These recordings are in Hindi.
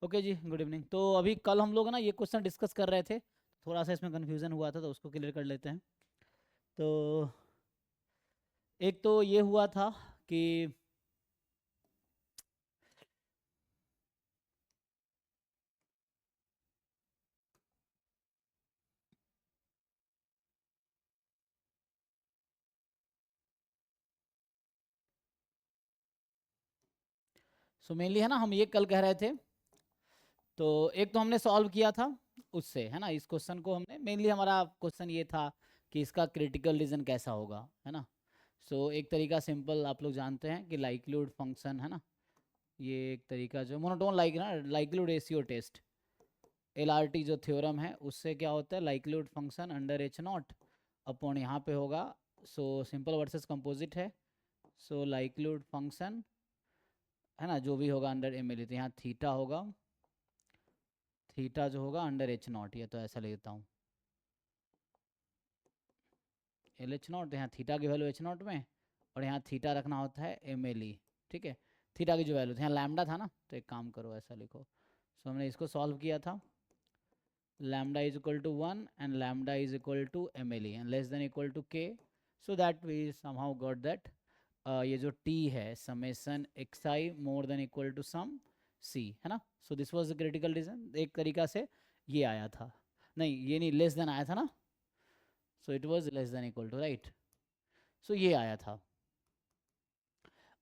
ओके जी, गुड इवनिंग। तो अभी कल हम लोग ना ये क्वेश्चन डिस्कस कर रहे थे, थोड़ा सा इसमें कन्फ्यूज़न हुआ था तो उसको क्लियर कर लेते हैं। तो एक तो ये हुआ था कि मेनली है ना, हम ये कल कह रहे थे। तो एक तो हमने सॉल्व किया था उससे, है ना, इस क्वेश्चन को हमने मेनली, हमारा क्वेश्चन ये था कि इसका क्रिटिकल रीजन कैसा होगा, है ना। एक तरीका सिंपल आप लोग जानते हैं कि लाइक्लीहुड फंक्शन, है ना, ये एक तरीका जो monotone likelihood ratio test, LRT जो थ्योरम है उससे क्या होता है, likelihood function under H0 upon यहाँ पे होगा। सिंपल वर्सेस कंपोजिट है। लाइक्लीहुड फंक्शन, है ना, जो भी होगा अंडर ML, तो यहाँ थीटा होगा, थीटा जो होगा अंडर H0, ये तो ऐसा लेता हूँ LH0, यहाँ थीटा की वैल्यू H0 में, और यहाँ थीटा रखना होता है MLE। ठीक है, थीटा की जो वैल्यू थी, यहाँ लैम्डा था ना, तो एक काम करो ऐसा लिखो। हमने इसको सॉल्व किया था, lambda is equal to 1 and lambda is equal to MLE and less than equal to K, so that we somehow got that ये जो T है summation xi more than equal to sum C, है ना। This was the critical reason, एक तरीका से ये आया था, नहीं ये नहीं, लेस देन आया था ना, it was less than equal to, right. ये आया था।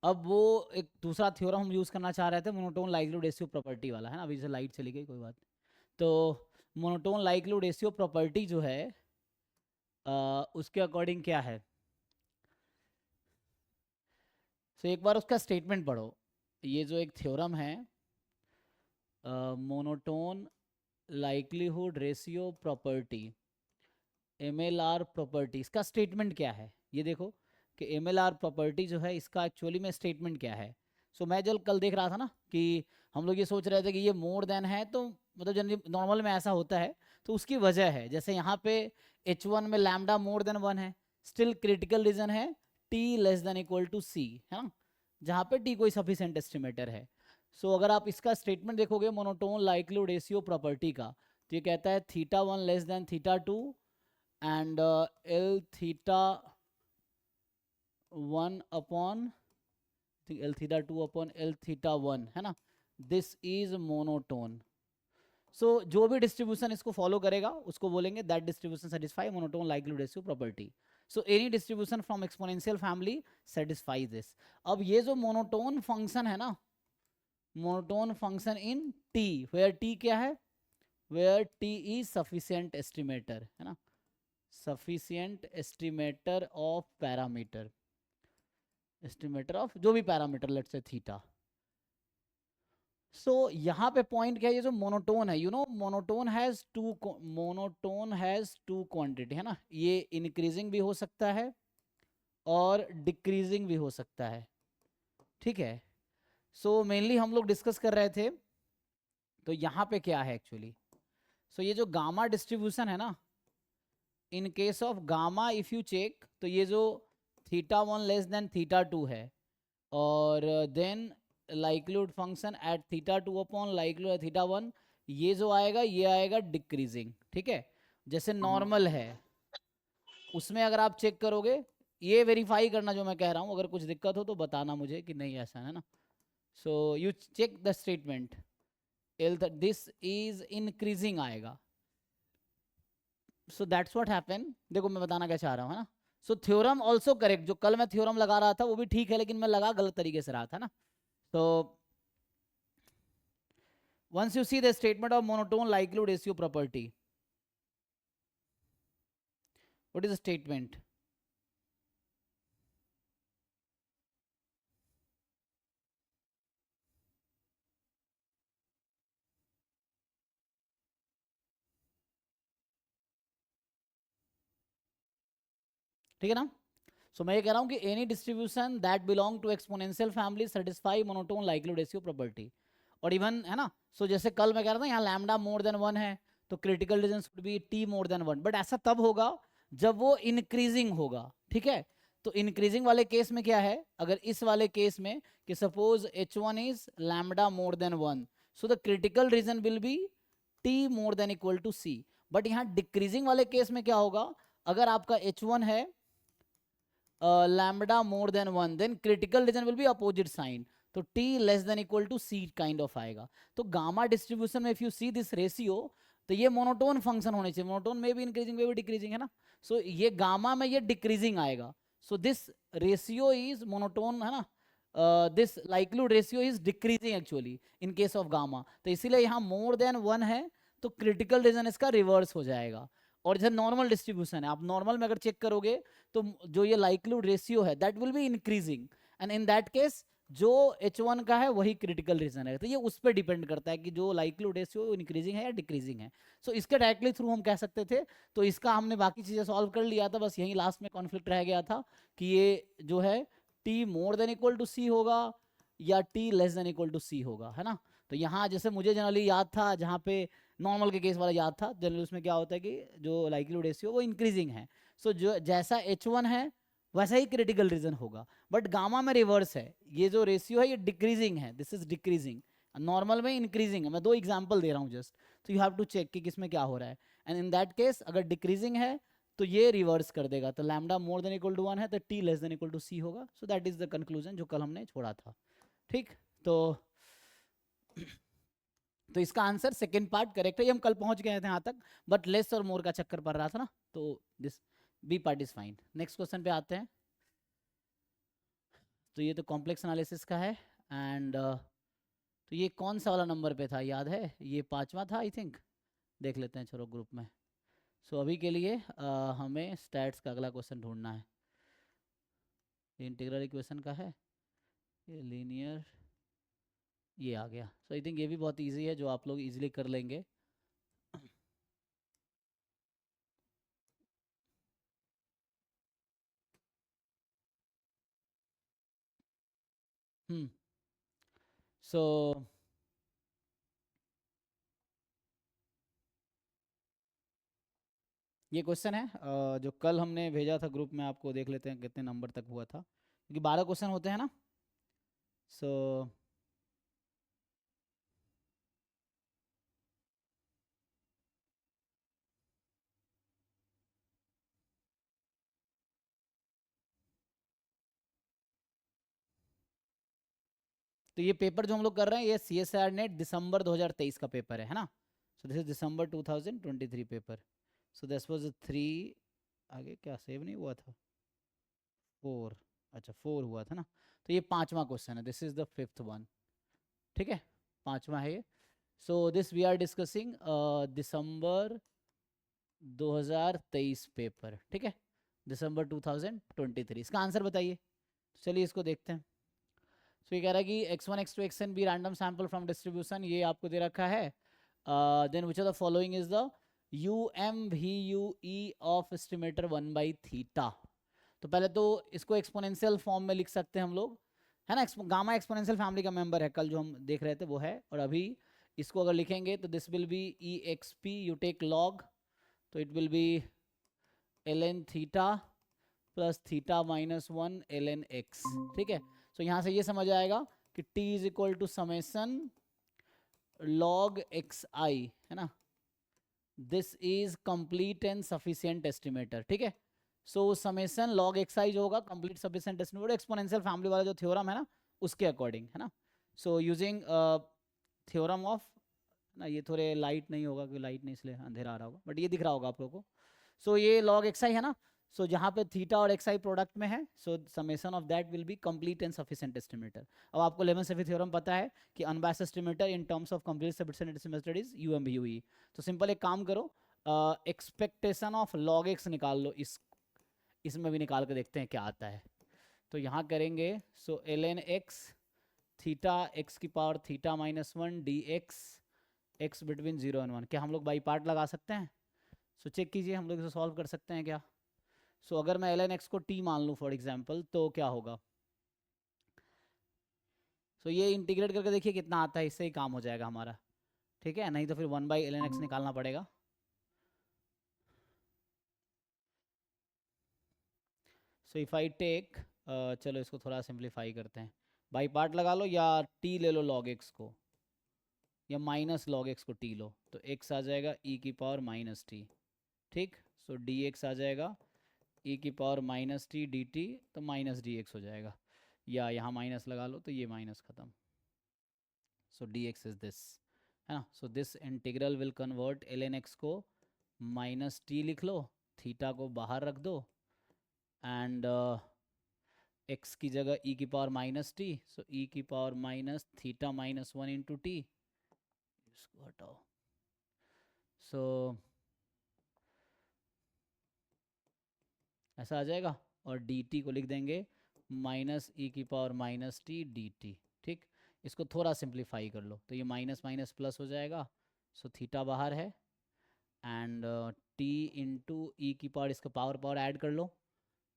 अब वो एक दूसरा थ्योरम हम यूज़ करना चाह रहे थे, मोनोटोन लाइक्लीहुड रेशियो प्रॉपर्टी वाला, है ना। अभी से लाइट चली गई, कोई बात नहीं। तो मोनोटोन लाइक्लीहुड रेशियो प्रॉपर्टी जो है उसके अकॉर्डिंग क्या है, एक बार उसका स्टेटमेंट पढ़ो। ये जो एक थ्योरम है, monotone likelihood ratio property, MLR property, इसका स्टेटमेंट क्या है ये देखो कि MLR प्रॉपर्टी जो है इसका एक्चुअली में स्टेटमेंट क्या है। मैं जब कल देख रहा था ना कि हम लोग ये सोच रहे थे कि ये मोर देन है, तो मतलब जनरली नॉर्मल में ऐसा होता है, तो उसकी वजह है, जैसे यहाँ पे H1 में लैम्डा मोर देन 1 है, स्टिल क्रिटिकल रीजन है T less than equal to C, है ना, जहाँ पे T कोई सफिशिएंट एस्टिमेटर है। अगर आप इसका स्टेटमेंट देखोगे मोनोटोन लाइक्लीहुड रेशियो प्रॉपर्टी का, तो ये कहता है θ1 less than θ2 and L theta 1 upon L theta 2 upon L theta 1, है ना, दिस इज मोनोटोन। जो भी डिस्ट्रीब्यूशन इसको फॉलो करेगा उसको बोलेंगे that distribution satisfy monotone likelihood ratio property. Any distribution from exponential family satisfy this. अब ये जो मोनोटोन फंक्शन है ना, monotone function in T, where T क्या है, where T is sufficient estimator, है ना, sufficient estimator of parameter, estimator of जो भी पैरामीटर, लेट्स से थीटा। यहाँ पे पॉइंट क्या है, ये जो मोनोटोन है, मोनोटोन हैज टू क्वांटिटी, है ना, ये इंक्रीजिंग भी हो सकता है और डिक्रीजिंग भी हो सकता है, ठीक है। मेनली हम लोग डिस्कस कर रहे थे, तो यहाँ पे क्या है एक्चुअली, ये जो गामा डिस्ट्रीब्यूशन है ना, in case of gamma if you check, तो ये जो θ1 लेस देन θ2 है, और then likelihood function at θ2 upon likelihood θ1, ये जो आएगा ये आएगा डिक्रीजिंग, ठीक है, जैसे नॉर्मल है उसमें अगर आप चेक करोगे, ये वेरीफाई करना जो मैं कह रहा हूँ, अगर कुछ दिक्कत हो तो बताना मुझे कि नहीं ऐसा है ना। You check the statement, this is increasing आएगा। दैट्स व्हाट हैपन, देखो मैं बताना क्या चाह रहा हूँ, है ना। थ्योरम ऑल्सो करेक्ट, जो कल मैं थ्योरम लगा रहा था वो भी ठीक है, लेकिन मैं लगा गलत तरीके से रहा था ना। Once you see the statement of monotone likelihood ratio property, what is the statement, ठीक है ना। मैं ये कह रहा हूँ कि any distribution that belong to exponential family satisfy monotone likelihood ratio property, और इवन, है ना, जैसे कल मैं कह रहा था यहाँ लैम्डा मोर देन 1 है, तो critical reason should be T more than 1, but ऐसा तब होगा जब वो इंक्रीजिंग होगा, ठीक है। इंक्रीजिंग वाले केस में क्या है, अगर इस वाले केस में कि suppose H1 is lambda more than 1, so the critical region will be T more than equal to C. But यहाँ डिक्रीजिंग वाले केस में क्या होगा, अगर आपका H1 है lambda more than 1, then critical region will be opposite sign, तो T less than equal to C kind of आएगा। तो गामा डिस्ट्रीब्यूशन में if you see this ratio, तो ये मोनोटोन फंक्शन होने चाहिए, मोनोटोन में भी इंक्रीजिंग में भी डिक्रीजिंग है ना, सो ये गामा में ये डिक्रीजिंग आएगा, so this ratio is monotone है ना, this likelihood ratio is decreasing actually in case of gamma, तो इसीलिए यहाँ मोर देन 1 है तो क्रिटिकल रीजन इसका रिवर्स हो जाएगा। और जैसे नॉर्मल डिस्ट्रीब्यूशन है, आप नॉर्मल में अगर चेक करोगे तो जो ये लाइक्लीहुड रेशियो है that will be increasing, and in that case जो H1 का है वही क्रिटिकल रीजन है। तो ये उस पर डिपेंड करता है कि जो लाइक्लीहुड रेशियो इंक्रीजिंग है या डिक्रीजिंग है। सो इसके डायरेक्टली थ्रू हम कह सकते थे, तो इसका हमने बाकी चीजें सॉल्व कर लिया था, बस यही लास्ट में कॉन्फ्लिक्ट रह गया था कि ये जो है T more than equal to C होगा या T less than equal to C होगा, है ना। तो यहाँ जैसे मुझे जनरली याद था, जहाँ पे नॉर्मल के केस वाला याद था, जनरली उसमें क्या होता है कि जो लाइक्लीहुड रेशियो वो इंक्रीजिंग है, सो जो जैसा H1 है वैसा ही क्रिटिकल रीजन होगा। बट गामा में रिवर्स है, ये जो रेशियो है ये डिक्रीजिंग है, दिस इज डिक्रीजिंग, नॉर्मल में इंक्रीजिंग है। मैं दो एग्जांपल दे रहा हूँ जस्ट, तो यू हैव टू चेक कि किसमें क्या हो रहा है, एंड इन दैट केस अगर डिक्रीजिंग है तो ये रिवर्स कर देगा, तो lambda more than equal to 1 है तो T less than equal to C होगा। So that is the conclusion जो कल हमने छोड़ा था, ठीक। तो तो इसका आंसर सेकेंड पार्ट करेक्ट है, ये हम कल पहुंच गए थे यहाँ तक, बट लेस और मोर का चक्कर पड़ रहा था ना, तो this B part is fine. Next question पे आते हैं। तो ये तो कॉम्प्लेक्स एनालिसिस का है, एंड तो ये कौन सा वाला नंबर पे था याद है, ये 5वां था आई थिंक, देख लेते हैं चलो ग्रुप में। सो अभी के लिए हमें स्टैट्स का अगला क्वेश्चन ढूंढना है, ये इंटीग्रल इक्वेशन का है, ये लीनियर, ये आ गया। सो आई थिंक ये भी बहुत इजी है, जो आप लोग इजीली कर लेंगे। सो ये क्वेश्चन है जो कल हमने भेजा था ग्रुप में, आपको देख लेते हैं कितने नंबर तक हुआ था, क्योंकि 12 क्वेश्चन होते हैं ना। सो तो ये पेपर जो हम लोग कर रहे हैं ये CSIR नेट दिसंबर 2023 का पेपर है ना। So this is December 2023 paper. So this was 3, आगे क्या सेव नहीं हुआ था, 4, अच्छा 4 हुआ था ना। तो ये 5वां क्वेश्चन है, this is the 5th one, ठीक है, 5वां है ये। So this we are discussing December 2023 paper, ठीक है, दिसंबर 2023। इसका आंसर बताइए, चलिए इसको देखते हैं। सो ये कह रहा है कि x1 x2 xn भी रैंडम सैंपल फ्रॉम डिस्ट्रीब्यूशन, ये आपको दे रखा है। Then which of the following is the UMVUE of estimator 1/थीटा। तो पहले तो इसको एक्सपोनेंशियल फॉर्म में लिख सकते हैं हम लोग, है ना, गामा एक्सपोनेंशियल फैमिली का मेंबर है, कल जो हम देख रहे थे वो है। और अभी इसको अगर लिखेंगे तो this will be EXP, you take log, तो it will be ln theta plus theta minus 1 ln x, ठीक है। सो यहाँ से ये समझ आएगा कि t is equal to summation log xi, है ना, this is complete and sufficient estimator, ठीक है। सो समेसन log xi जो होगा complete sufficient estimator, exponential family वाला जो थ्योरम है ना उसके अकॉर्डिंग, है ना। सो यूजिंग थ्योरम ऑफ ना, ये थोड़े लाइट नहीं होगा क्योंकि लाइट नहीं इसलिए अंधेरा आ रहा होगा, बट ये दिख रहा होगा आप लोगों को। सो ये log xi है ना, सो जहाँ पे थीटा और xi प्रोडक्ट में है, सो summation of that will B complete and sufficient estimator. अब आपको लेमन-सेफी थ्योरम पता है कि unbiased estimator in terms of complete sufficient estimator is UMVUE। तो सिंपल एक काम करो, एक्सपेक्टेशन ऑफ log x निकाल लो, इसमें भी निकाल के देखते हैं क्या आता है। तो यहाँ करेंगे, सो ln x थीटा x की power theta minus 1 dx x between 0 and 1, क्या हम लोग बाई पार्ट लगा सकते हैं? सो चेक कीजिए, हम लोग इसे सॉल्व कर सकते हैं क्या? सो अगर मैं ln x को t मान लूँ फॉर एग्जांपल, तो क्या होगा? सो ये इंटीग्रेट करके देखिए कितना आता है, इससे ही काम हो जाएगा हमारा, ठीक है, नहीं तो फिर 1/ln x निकालना पड़ेगा। सो इफ आई टेक, चलो इसको थोड़ा सिंप्लीफाई करते हैं, बाई पार्ट लगा लो या t ले लो log x को, या माइनस लॉग एक्स को टी लो तो एक्स आ जाएगा ई की पावर माइनस टी, ठीक। सो डी एक्स आ जाएगा ई की power minus T D T, तो माइनस डी एक्स हो जाएगा, या यहाँ माइनस लगा लो तो ये माइनस ख़त्म। So D X is this, है ना। So this integral will convert L N X को माइनस टी लिख लो, थीटा को बाहर रख दो, एंड एक्स की जगह ई की पावर माइनस टी, सो ई की power minus theta minus one into T, इसको हटाओ। सो ऐसा आ जाएगा, और डी टी को लिख देंगे माइनस ई की power minus T D T, ठीक। इसको थोड़ा सिंप्लीफाई कर लो तो ये माइनस माइनस प्लस हो जाएगा, सो थीटा बाहर है, एंड टी इंटू ई की पावर, इसका पावर पावर ऐड कर लो,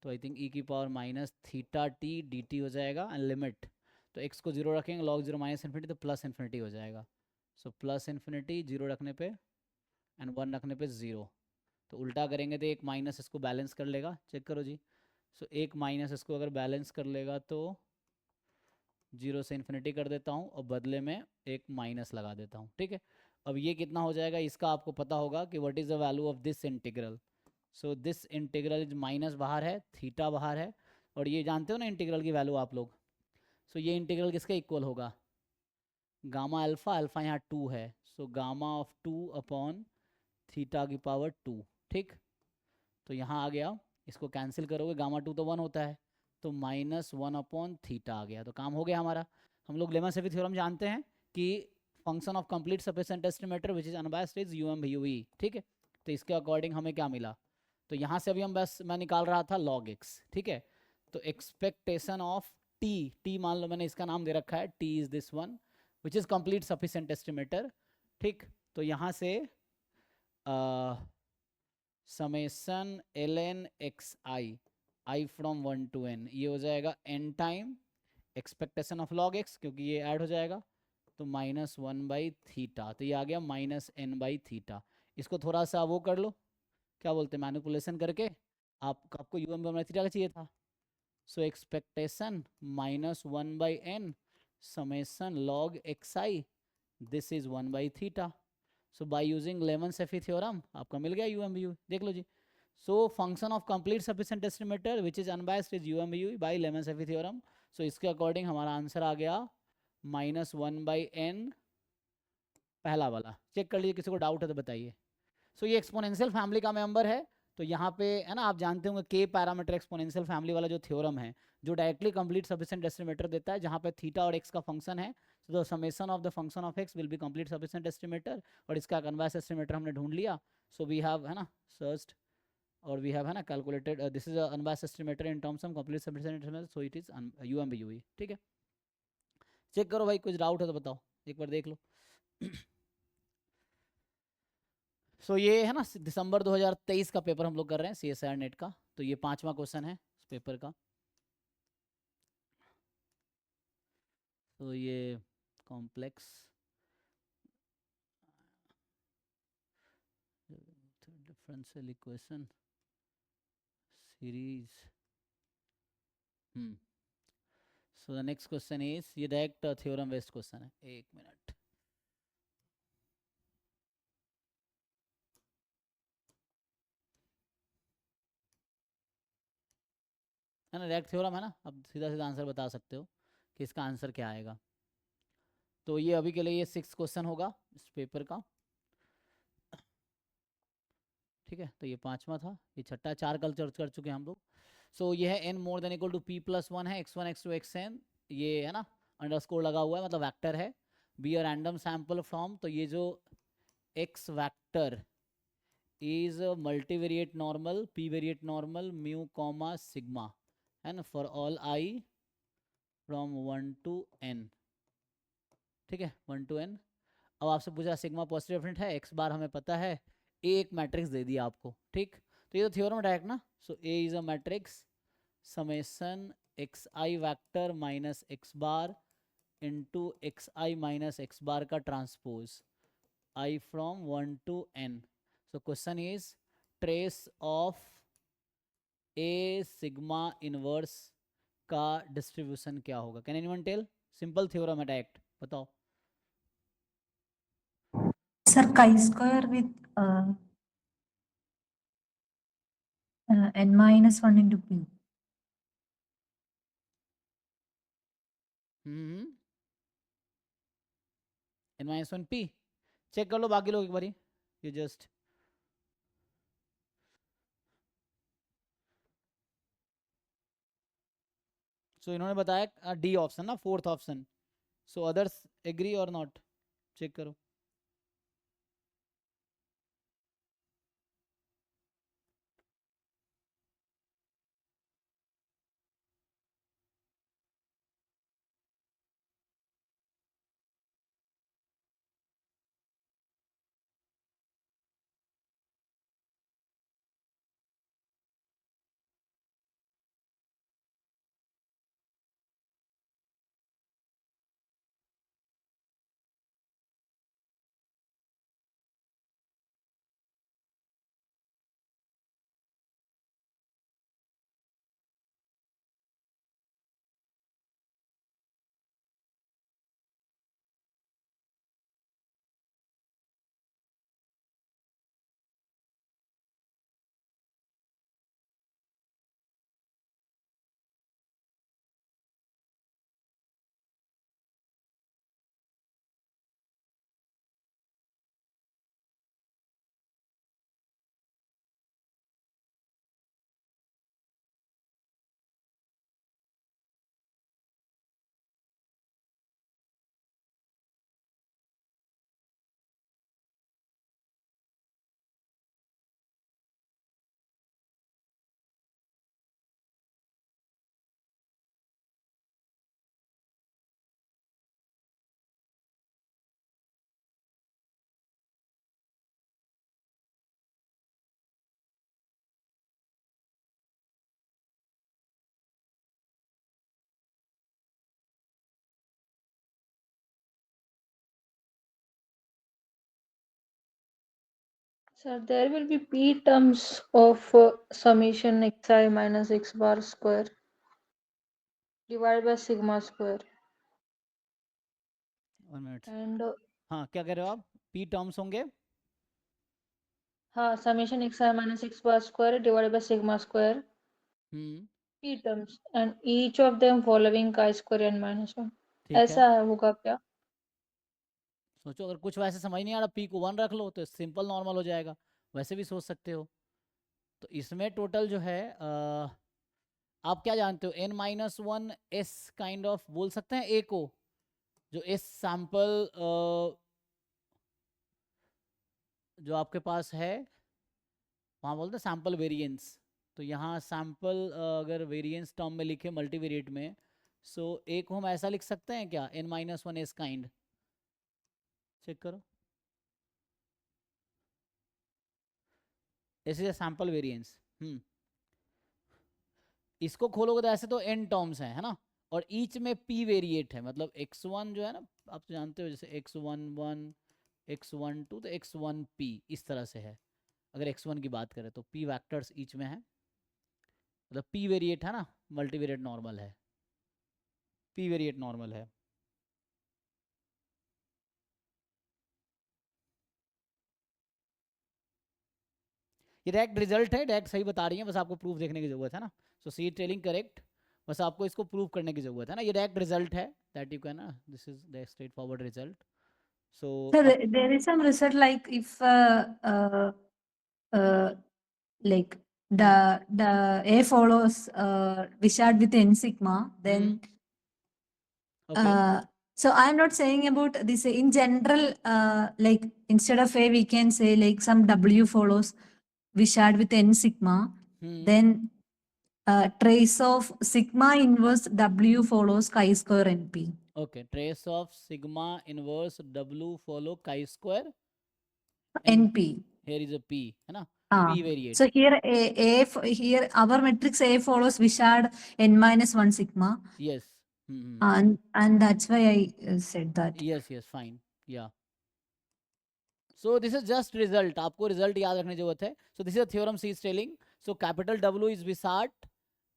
तो आई थिंक ई की power minus theta T D T हो जाएगा, एंड लिमिट तो एक्स को जीरो रखेंगे, लॉग जीरो माइनस इन्फिनिटी, तो प्लस इन्फिनिटी हो जाएगा। सो प्लस इन्फिनिटी, जीरो रखने पे एंड वन रखने पे ज़ीरो, तो उल्टा करेंगे तो एक माइनस इसको बैलेंस कर लेगा, चेक करो जी। सो एक माइनस इसको अगर बैलेंस कर लेगा तो जीरो से इन्फिनिटी कर देता हूँ और बदले में एक माइनस लगा देता हूँ, ठीक है। अब ये कितना हो जाएगा, इसका आपको पता होगा कि what is the value of this integral. So this integral is minus बाहर है, थीटा बाहर है, और ये जानते हो ना इंटीग्रल की वैल्यू आप लोग। सो ये इंटीग्रल किसके इक्वल होगा, गामा अल्फा, अल्फा यहाँ टू है, so gamma of two upon theta की पावर टू, ठीक। तो यहाँ आ गया, इसको कैंसिल करोगे, गामा टू तो वन होता है, तो माइनस वन अपॉन थीटा आ गया, तो काम हो गया हमारा। हम लोग लेमा-सेफी थ्योरम जानते हैं कि function of complete sufficient estimator which is unbiased is U M V U E, ठीक है। तो इसके अकॉर्डिंग हमें क्या मिला, तो यहाँ से अभी हम बस मैं निकाल रहा था लॉग एक्स, ठीक है। तो एक्सपेक्टेशन ऑफ टी, टी मान लो मैंने इसका नाम दे रखा है, T is this one which is complete sufficient estimator, ठीक। तो यहाँ से summation L N X I, I from one to N, ये हो जाएगा N time expectation of log X, क्योंकि ये ऐड हो जाएगा, तो माइनस वन बाई थीटा, तो ये आ गया माइनस एन बाई थीटा। इसको थोड़ा सा वो कर लो, क्या बोलते हैं, मैनिपुलेशन करके, आपको यू एम बाई थीटा का चाहिए था। So expectation minus one by N summation log X I, this is one by theta. So by using Lehmann Scheffe theorem आपका मिल गया यू एम बी यू, देख लो जी। So function of complete sufficient estimator which is unbiased is U M B U by Lehmann Scheffe theorem. So इसके अकॉर्डिंग हमारा आंसर आ गया माइनस वन बाई एन, पहला वाला। चेक कर लीजिए, किसी को डाउट है तो बताइए। सो ये एक्सपोनेंशियल फैमिली का मेंबर है, तो यहाँ पे है ना, आप जानते होंगे के पैरामीटर एक्सपोनेंशियल फैमिली वाला जो थ्योरम है, जो डायरेक्टली कंप्लीट सफिशिएंट एस्टिमेटर देता है, जहाँ पे थीटा और एक्स का फंक्शन है, तो summation of the function of x will be complete sufficient estimator, और इसका कन्वर्स एस्टिमेटर हमने ढूंढ लिया। सो वी हैव, है ना, सर्च्ड, और वी हैव, है ना, calculated this is unbiased estimator in terms of complete sufficient estimator, so it is U M B U, ठीक है। चेक करो भाई, कुछ डाउट है तो बताओ, एक बार देख लो। सो ये है ना, दिसंबर 2023 का पेपर हम लोग कर रहे हैं सी एस आर नेट का, तो ये 5वां क्वेश्चन है इस पेपर का। तो ये complex differential equation series, so the next question is, ये डायरेक्ट थ्योरम बेस्ड क्वेश्चन है, एक मिनट। है ना, डायरेक्ट थ्योरम है ना, अब सीधा सीधा आंसर बता सकते हो कि इसका आंसर क्या आएगा। तो ये अभी के लिए ये 6 क्वेश्चन होगा इस पेपर का, ठीक है। तो ये 5वां था, ये छठा, 4 कल चर्च कर चुके हैं हम लोग। सो ये है n more than equal to p plus one है, x1 x2 xn, ये है ना अंडरस्कोर लगा हुआ है, मतलब वेक्टर है। Be a random sample from, तो ये जो x vector is multivariate normal, p variate normal, mu comma sigma, है ना, for all i from 1 to n, ठीक है, 1 टू n। अब आपसे पूछा सिग्मा पॉजिटिव डिफरेंट है, x बार हमें पता है, ए एक मैट्रिक्स दे दिया आपको, ठीक। तो ये तो थ्योरम डायरेक्ट ना, so A is a matrix summation X I vector minus X bar into X I minus X bar का transpose, I from 1 to n। So question is trace of A sigma inverse का डिस्ट्रीब्यूशन क्या होगा, can anyone tell. Simple theorem है डायरेक्ट, बताओ। Sir, chi-square with n minus 1 into p. n-1 p check कर लो बाकी लोग एक बारी, ये जस्ट सो इन्होंने बताया डी ऑप्शन ना, फोर्थ ऑप्शन. सो अदर्स एग्री और नॉट, चेक करो. Sir, there will be p terms of summation xi minus x bar square divided by sigma square. 1 minute. And हाँ क्या कह रहे हो आप, पी टर्म्स होंगे. हाँ, summation xi minus x bar square divided by sigma square. P terms and each of them following chi square n minus 1. ठीक है, ऐसा है होगा क्या? सोचो अगर कुछ वैसे समझ नहीं आ रहा, पी को 1 रख लो तो सिंपल नॉर्मल हो जाएगा, वैसे भी सोच सकते हो. तो इसमें टोटल जो है आप क्या जानते हो, n-1 एस काइंड ऑफ बोल सकते हैं ए को, जो एस सैंपल जो आपके पास है वहाँ बोलते हैं सैंपल वेरिएंस. तो यहाँ सैंपल अगर वेरिएंस टर्म में लिखे मल्टीवेरिएट में, सो ए को हम ऐसा लिख सकते हैं क्या, n-1 एस काइंड. चेक करो, this is a sample variance. इसको खोलोगे तो ऐसे तो n टर्म्स हैं, है ना, और ईच में p वेरिएट है, मतलब x1 जो है ना, आप तो जानते हो जैसे x11 x12 तो x1p इस तरह से है. अगर x1 की बात करें तो p वैक्टर्स ईच में है, मतलब p वेरिएट है ना, मल्टीवेरिएट नॉर्मल है, p वेरिएट नॉर्मल है. ये डायरेक्ट रिजल्ट है, डायरेक्ट सही बता रही है, बस आपको प्रूफ देखने की जरूरत है ना. सो सी टेलिंग करेक्ट, बस आपको इसको प्रूव करने की जरूरत है ना. ये डायरेक्ट रिजल्ट है, that you can, this is the straight forward result. So So there is some result like if like the A follows Vishad with n sigma, then okay. so I'm not saying about this in general. Like instead of A, we can say like some W follows Vishad with n sigma. Then trace of sigma inverse W follows chi square np. Okay, trace of sigma inverse W follow chi square np. Here is a p, है ना, p variate. So here here our matrix A follows Vishad n minus 1 sigma. Yes. And that's why I said that. Yes, yes, fine. Yeah. So this is just result. आपको result याद रखने की जरूरत है. So this is a theorem C is telling. So capital W is Vishad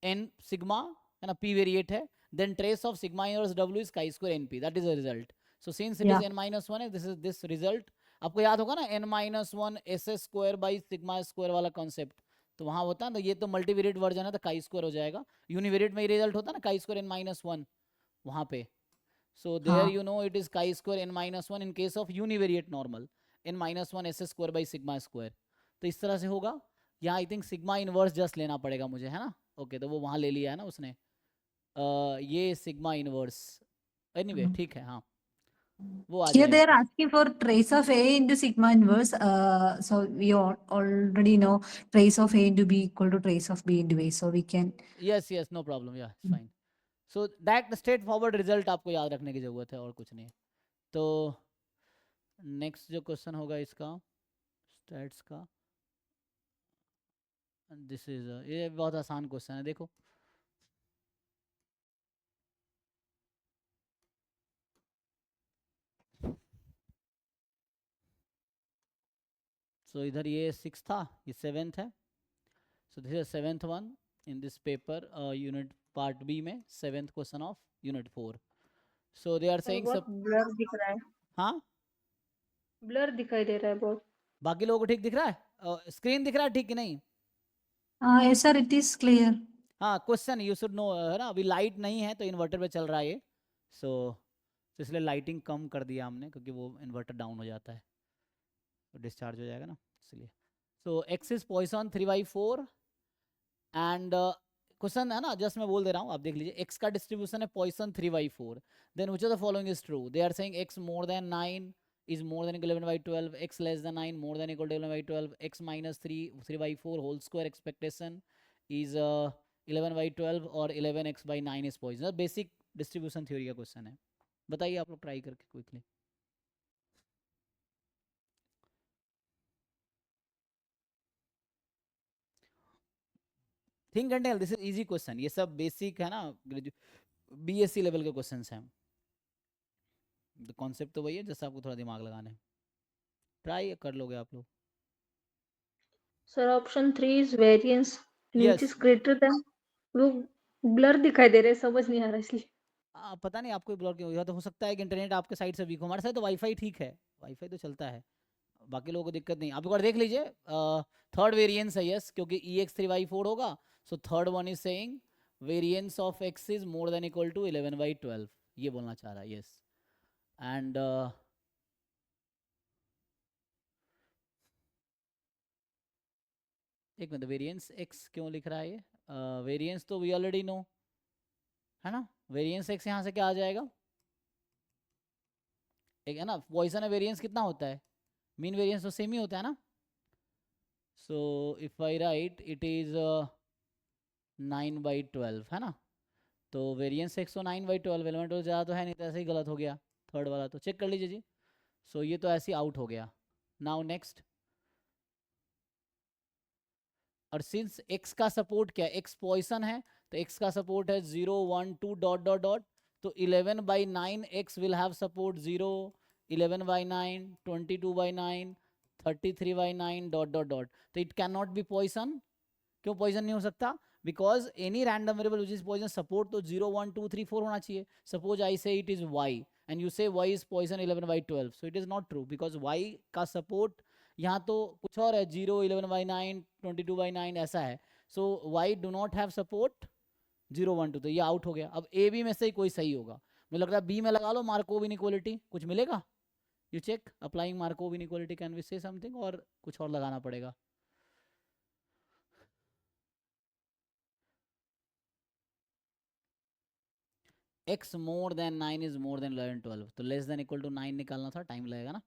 n sigma, है ना, p variate है. Then trace of sigma inverse W is chi square np. That is the result. So since it is n minus 1, this is this result. आपको याद होगा ना n-1 SS square by sigma square वाला कॉन्सेप्ट, तो वहां होता है ना, ये तो मल्टीवेरिएट वर्जन है तो काई स्क्वायर हो जाएगा, यूनिवेरिएट में रिजल्ट होता है ना काई स्क्वायर n-1 वहां पे, so there हाँ you know it is chi square n-1 in case of univariate normal, n-1 SS square by sigma square, तो इस तरह से होगा। यहाँ I think sigma inverse just लेना पड़ेगा मुझे, है ना, ओके, तो वो वहाँ ले लिया है ना उसने, ये सिग्मा इनवर्स, एनीवे ठीक है, हाँ वो आ here they जाएगा। are asking for trace of A into sigma inverse. So we already know trace of A into B equal to trace of B into A. So we can. Yes yes no problem, yeah fine, so that straightforward result आपको याद रखने की जरूरत है और कुछ नहीं। तो नेक्स्ट जो क्वेश्चन होगा इसका स्टैट्स का, दिस इज, ये बहुत आसान क्वेश्चन है, देखो सो इधर ये 6 था, ये 7th है, so this is 7th one in this paper, unit part B में 7th question of unit 4, so they are saying बहुत सब, ब्लर दिख रहा है, हाँ ब्लर दिखाई दे रहा है बहुत। बाकी लोगों को ठीक दिख रहा है, स्क्रीन दिख रहा है ठीक कि नहीं? Yes sir, it is clear. हाँ क्वेश्चन यू शुड नो, है ना, अभी लाइट नहीं है तो इन्वर्टर पे चल रहा है ये, सो इसलिए लाइटिंग कम कर दिया हमने क्योंकि वो इन्वर्टर डाउन हो जाता है तो डिस्चार्ज हो जाएगा ना, इसलिए। So X is Poisson 3/4 and question है ना, जस्ट मैं बोल दे रहा हूँ, आप देख लीजिए, एक्स का डिस्ट्रीब्यूशन है Poisson 3/4, then which of the following is true, they are saying X more than 9 is more than equal to 11/12, x less than 9 more than equal to 11/12, x minus 3/4 whole square expectation is 11/12 और 11x/9 is poison, basic distribution theory का क्वेश्चन है, बताइए आप लोग ट्राई करके quickly. Think and tell, this is easy question, ये सब बेसिक है ना, बीएससी लेवल के क्वेश्चंस हैं, कॉन्सेप्ट तो वही है, जैसे आपको थोड़ा दिमाग लगाना है, ट्राई कर लोगे आप लोग। Sir option 3 is variance which yes is greater than, वो ब्लर दिखाई दे रहे हैं, समझ नहीं आ रहा इसलिए। पता नहीं आपको ब्लॉक क्यों हुआ, तो हो सकता है कि इंटरनेट आपके साइड से वीक हो, हमारे साइड तो वाईफाई ठीक है, वाईफाई तो चलता है, बाकी लोगों को दिक्कत नहीं। आप एक बार देख लीजिए, थर्ड वेरिएंस है यस, क्योंकि ई एक्स 3/4 होगा, so third one is saying variance of X is more than equal to 11/12, ये बोलना चाह रहा है यस, एंड एक मिनट, वेरिएंस एक्स क्यों लिख रहा है ये, वेरिएंस तो वी ऑलरेडी नो है ना, वेरिएंस एक्स यहाँ से क्या आ जाएगा, एक है ना, पॉइसन है, वेरिएंस कितना होता है, मीन वेरिएंस तो सेम ही होता है ना, so if I right it is 9/12 है ना, तो वेरिएंस 109/12, 11/12 ज़्यादा तो है नहीं, तो ऐसे ही गलत हो गया थर्ड वाला, तो चेक कर लीजिए जी, सो ये तो ऐसे ही आउट हो गया। नाउ नेक्स्ट, और सिंस x का सपोर्ट क्या है, x पॉइसन है, तो x का सपोर्ट है 0 1 2 डॉट डॉट डॉट, तो 11/9 x will have support 0 11/9 22/9 33/9 dot dot dot, तो it can not be Poisson, क्यों पॉइजन नहीं हो सकता, because any random variable which is Poisson support तो 0 1 2 3 4 होना चाहिए, suppose I say it is y and you say y is Poisson 11/12, so it is not true, because y का सपोर्ट यहाँ तो कुछ और है, 0 11/9 22/9 ऐसा है, सो y do not have support 0 1 2, तो ये आउट हो गया। अब ए बी में से ही कोई सही होगा, मुझे लग रहा है बी में लगा लो मार्कोव इनइक्वालिटी, कुछ मिलेगा, you check applying Markov inequality, can we say something, और कुछ और लगाना पड़ेगा। x more than 9 is more than 11 12, तो लेस देन इक्वल टू 9 निकालना था, टाइम लगेगा ना,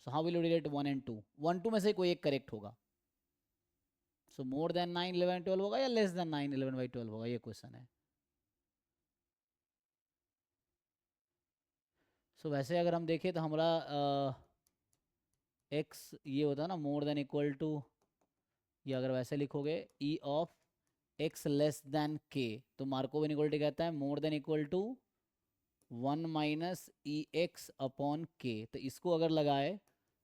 so how will you delete 1 and 2, 1 2 में से कोई एक करेक्ट होगा, सो मोर देन 9 11 12 होगा या लेस देन 9 11/12 होगा, ये क्वेश्चन है। सो वैसे अगर हम देखें तो हमारा x ये होता है ना मोर देन इक्वल टू, ये अगर वैसे लिखोगे e of x less than k, तो मार्कोव इनइक्वालिटी कहता है more than equal to 1 minus E X upon K, तो इसको अगर लगाए,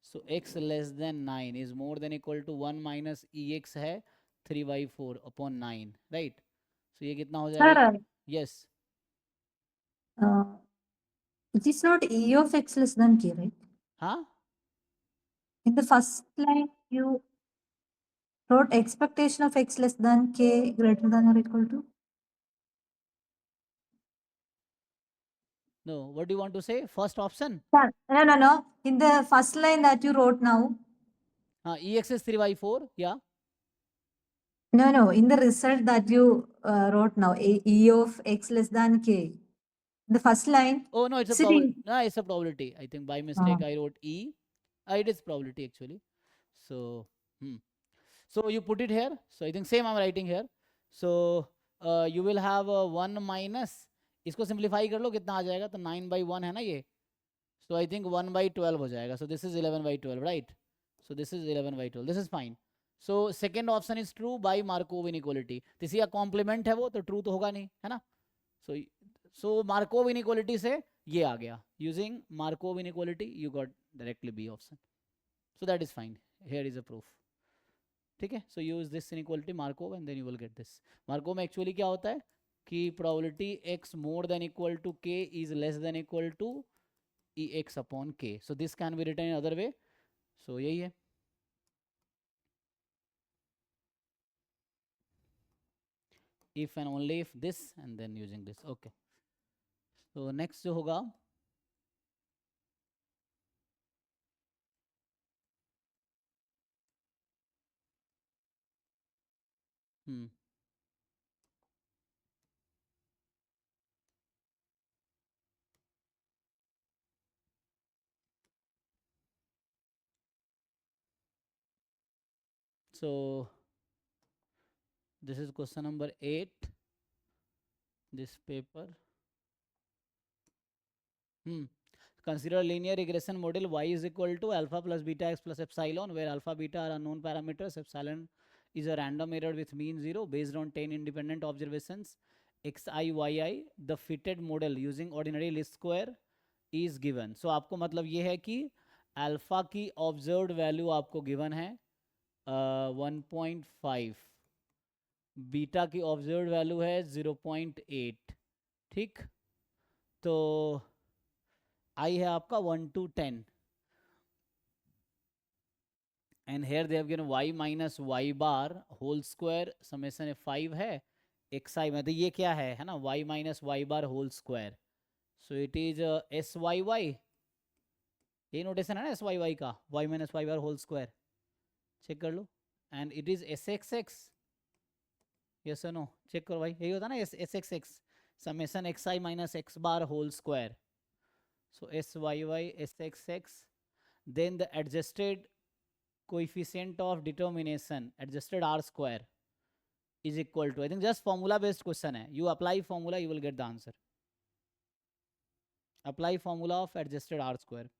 so x less than 9 is more than equal to 1 minus E X है 3/4 अपॉन 9, राइट, सो ये कितना हो जाएगा, Sir, yes uh, It is not E of x less than k, right? हाँ In the first line, you wrote expectation of x less than k greater than or equal to. no, what do you want to say? First option? Yeah. No. In the first line that you wrote now, Ex is 3/4, yeah. no. In the result that you wrote now, E of x less than k. The first line, Oh no, it's a probability. sitting. No, it's a probability. I think by mistake I wrote E. It is probability actually. So, so you put it here. So I think same I'm writing here. So you will have 1 minus. इसको simplify कर लो कितना आ जाएगा तो 9/1 है ना ये. So I think 1/12 हो जाएगा. So this is 11/12, right? So this is 11/12. This is fine. So second option is true by Markov inequality. किसी का complement है वो तो true तो होगा नहीं है ना. So Markov inequality से ये आ गया. Using Markov inequality you got directly B option. So that is fine. Here is a proof. ठीक है. So use this inequality Markov and then you will get this. Markov में actually क्या होता है कि probability x more than equal to k is less than equal to ex upon k. So this can be written in other way. So यही है. If and only if this and then using this. Okay. So next जो होगा So this is question number 8. This paper. Consider a linear regression model y is equal to alpha plus beta x plus epsilon, where alpha beta are unknown parameters, epsilon is a random error with mean 0 based on 10 independent observations xi yi. The fitted model using ordinary least square is given. So आपको मतलब ये है कि अल्फा की ऑब्जर्व्ड वैल्यू आपको गिवन है 1.5, बीटा की ऑब्जर्व्ड वैल्यू है 0.8. ठीक, तो आई है आपका 1 to 10 and here they have given y minus y bar whole square summation 5 है xi में. तो ये क्या है ना, y minus y bar whole square. So it is SYY. ये नोटेशन है ना SYY का, y minus y bar whole square. Check कर लो. And it is SXX. Yes और नो, चेक करो भाई. यही होता है ना SXX summation xi minus x bar whole square. So SYY SXX. Then the adjusted coefficient of determination, adjusted R square, is equal to, I think just formula based question hai. You apply formula, you will get the answer. Apply formula of adjusted R square.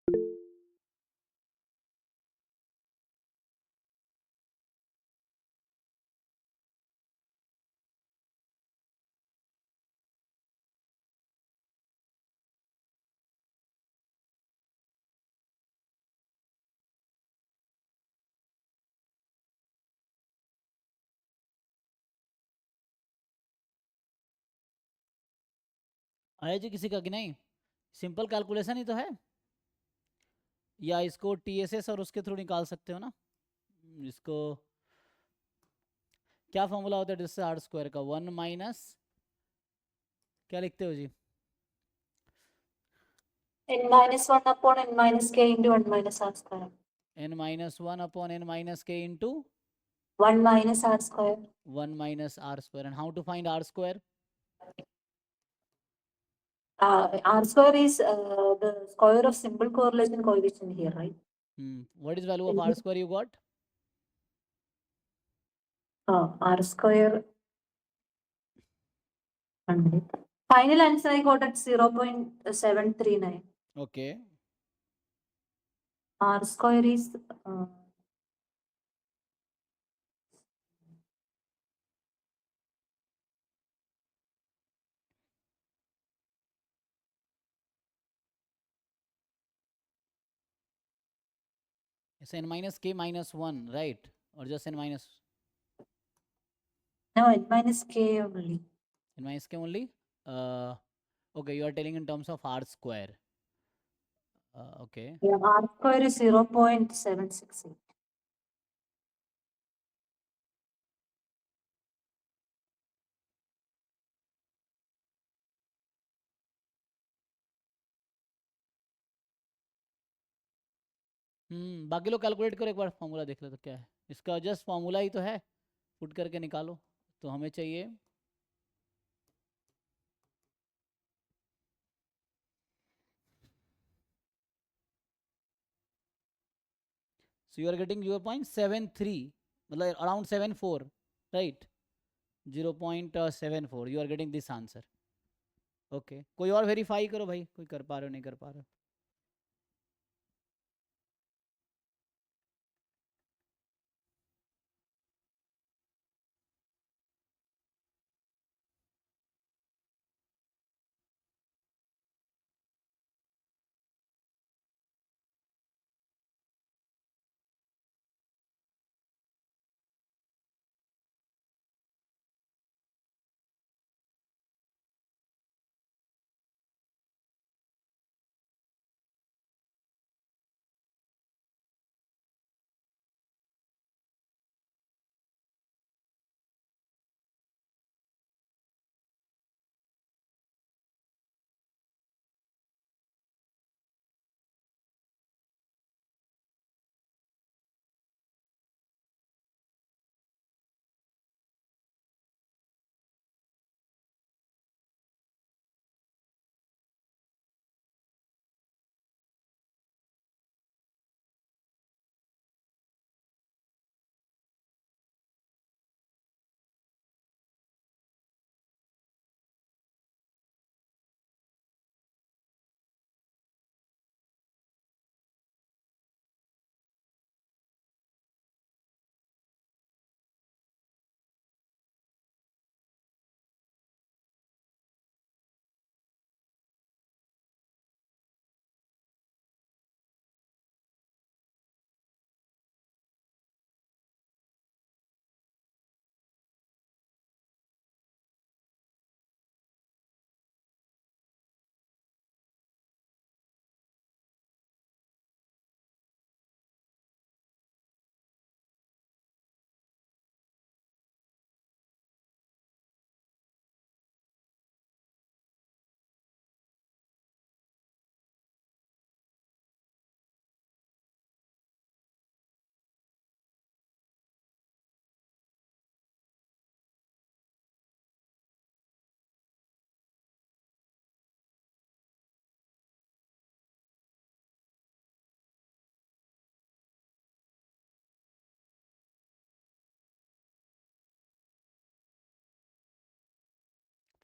आया जी किसी का कि नहीं? सिंपल कैलकुलेशन ही तो है, या इसको टीएसएस और उसके थ्रू निकाल सकते हो ना। इसको क्या फॉर्मूला होता है जिससे आर स्क्वायर का 1 माइनस, क्या लिखते हो जी? n-1/n-k into 1 minus r square. n-1 upon n minus k into 1 minus r square. 1 minus r square. And how to find r square? R square is the square of simple correlation coefficient here, right? What is value of r square you got? R square. 100. Final answer I got at 0.739. Okay. R square is It's n minus k minus 1, right? Or just n minus? no, n minus k only. N minus k only? Okay, you are telling in terms of r square. Okay. Yeah, R square is 0.768. बाकी लोग कैलकुलेट करो एक बार, फॉर्मूला देख लो तो क्या है इसका, जस्ट फॉर्मूला ही तो है, पुट करके निकालो। तो हमें चाहिए so you are getting 0.73, मतलब around 74, right? 0.74 you are getting this answer. Okay, कोई और वेरीफाई करो भाई, कोई कर पा रहे हो नहीं कर पा रहे हो।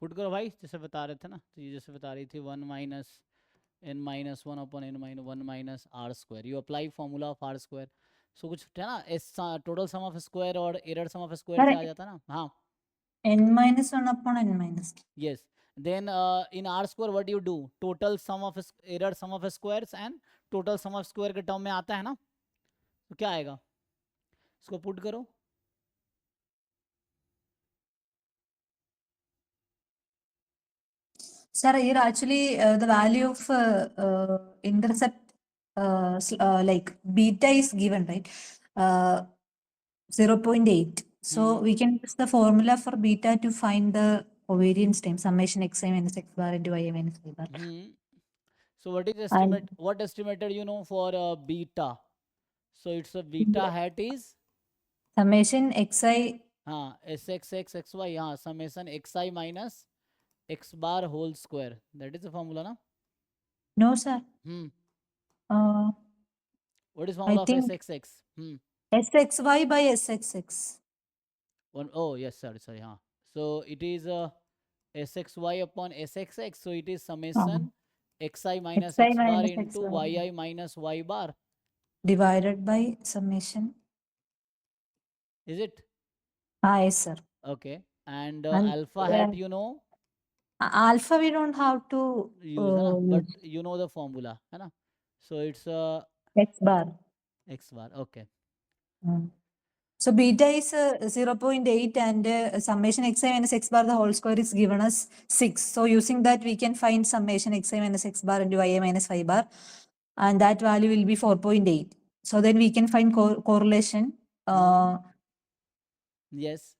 पुट करो भाई, जैसे बता रहे थे ना, तो ये जैसे बता रही थी 1 minus n minus 1 upon n minus 1 minus r square. You apply formula of r square. So कुछ है ना, S total sum of square और एरर सम ऑफ स्क्वायर से आ जाता ना. हाँ, n minus 1 upon n minus. yes. Then in r square what you do, total sum of error sum of squares and total sum of square के टर्म में आता है ना, तो क्या आएगा, इसको पुट करो. Sir, here actually the value of intercept like beta is given, right? 0.8. So we can use the formula for beta to find the covariance time, summation xi minus x bar into y minus y bar. So what is estimate? What estimated you know for beta? So it's a beta hat is Summation xi. हाँ sx xy, हाँ summation xi minus x bar whole square. That is the formula ना. No, sir. What is I formula of think sxx? sxy by sxx. Oh yes, sorry, हाँ. So it is sxy upon sxx. So it is summation xi minus xi x bar minus x into bar yi minus y bar. divided by summation. Is it? Yes, sir. Okay. And And alpha hat you know alpha we don't have to use है ना, but use. you know the formula है ना. So it's X bar. x bar. Okay. So beta is 0.8 and summation xi minus x bar the whole square is given as 6. So using that we can find summation xi minus x bar into y minus y bar, and that value will be 4.8. So then we can find correlation. Yes.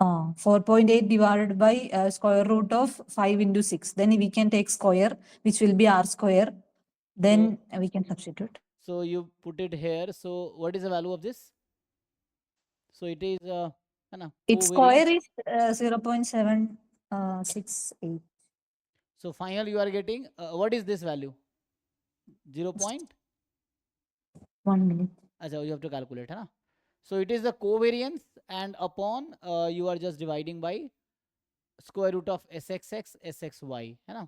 4.8 divided by square root of 5 into 6. Then we can take square, which will be r square. Then we can substitute. So you put it here. So what is the value of this? So it is Its square is 0.768. So final you are getting what is this value? 0.1 minute. you have to calculate है ना. So it is the covariance and upon you are just dividing by square root of sxx sxy है ना.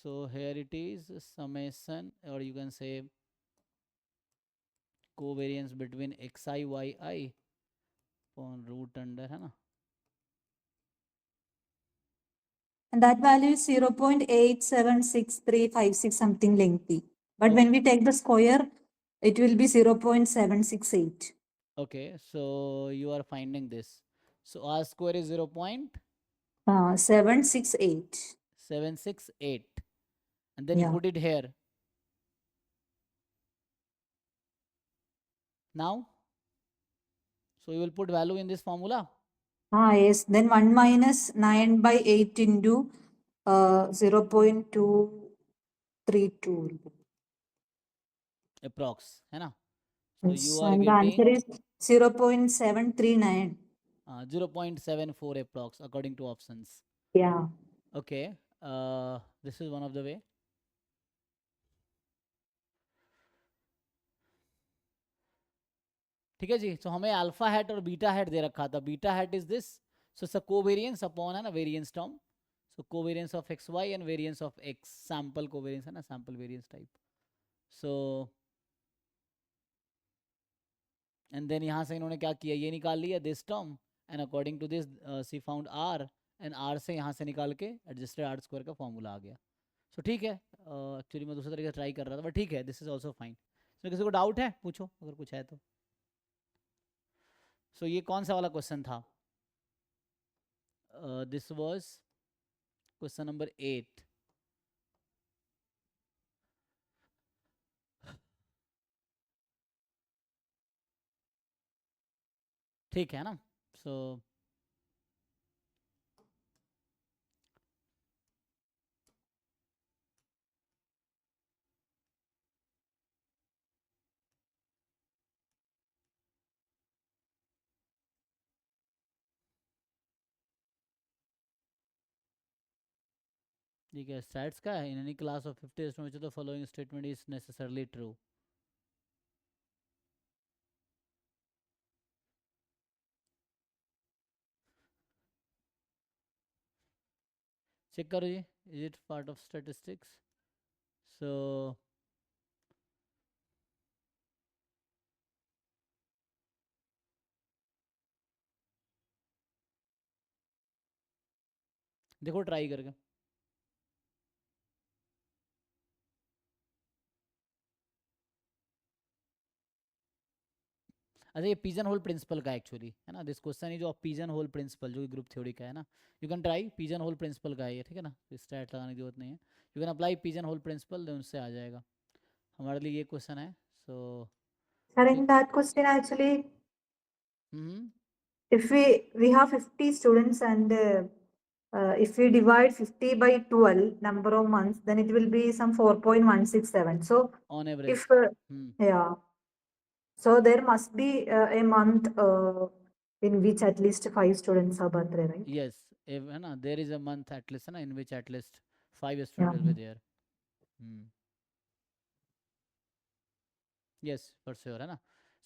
So here it is summation, or you can say covariance between xi yi upon root under है ना. And that value is 0.876356 something lengthy. But when we take the square, it will be 0.768. Okay, so you are finding this. So r square is 768. 768. And then you put it here. Now, so you will put value in this formula. Yes. Then 1 minus 9 by 8 into 0.232. Approx, है ना? So you are getting the answer is 0.739. 0.74 approx according to options. Yeah. Okay. This is one of the way. ठीक है जी. So हमें alpha hat और beta hat दे रखा था. Beta hat is this. So it's a covariance upon है ना variance term. So covariance of xy and variance of x, sample covariance है ना, sample variance type. So and then यहाँ से इन्होंने क्या किया, ये निकाल लिया this term, and according to this she found r, and r से यहाँ से निकाल के adjusted r square का formula आ गया. So ठीक है. एक्चुअली मैं दूसरे तरीके से ट्राई कर रहा था, बट ठीक है. This is also fine. तो किसी को डाउट है पूछो अगर कुछ है तो. सो ये कौन सा वाला क्वेश्चन था? This was question number 8. ठीक है ना. सो ठीक है. स्टैट्स का है. In any class of 50 students the following statement is necessarily true. Check करो जी. Is it part of statistics? So देखो ट्राई करके। अच्छा ये पिजन होल प्रिंसिपल का एक्चुअली है ना, this question is of pigeon hole principle जो कि ग्रुप थ्योरी का है ना। You can try pigeon hole principle का है ये, ठीक है ना, स्टैट लगाने की जरूरत नहीं है। You can apply pigeon hole principle, then उससे आ जाएगा। हमारे लिए ये क्वेश्चन है। So Sir, in that question, actually, hmm if we have 50 students and if we divide 50 by 12 number of months, then it will be some 4.167. So on average. if yeah, so there must be a month in which at least 5 students have birthday, right? Yes है ना, there is a month at least है ना in which at least 5 Yeah. Student will be there. Yes for sure है ना।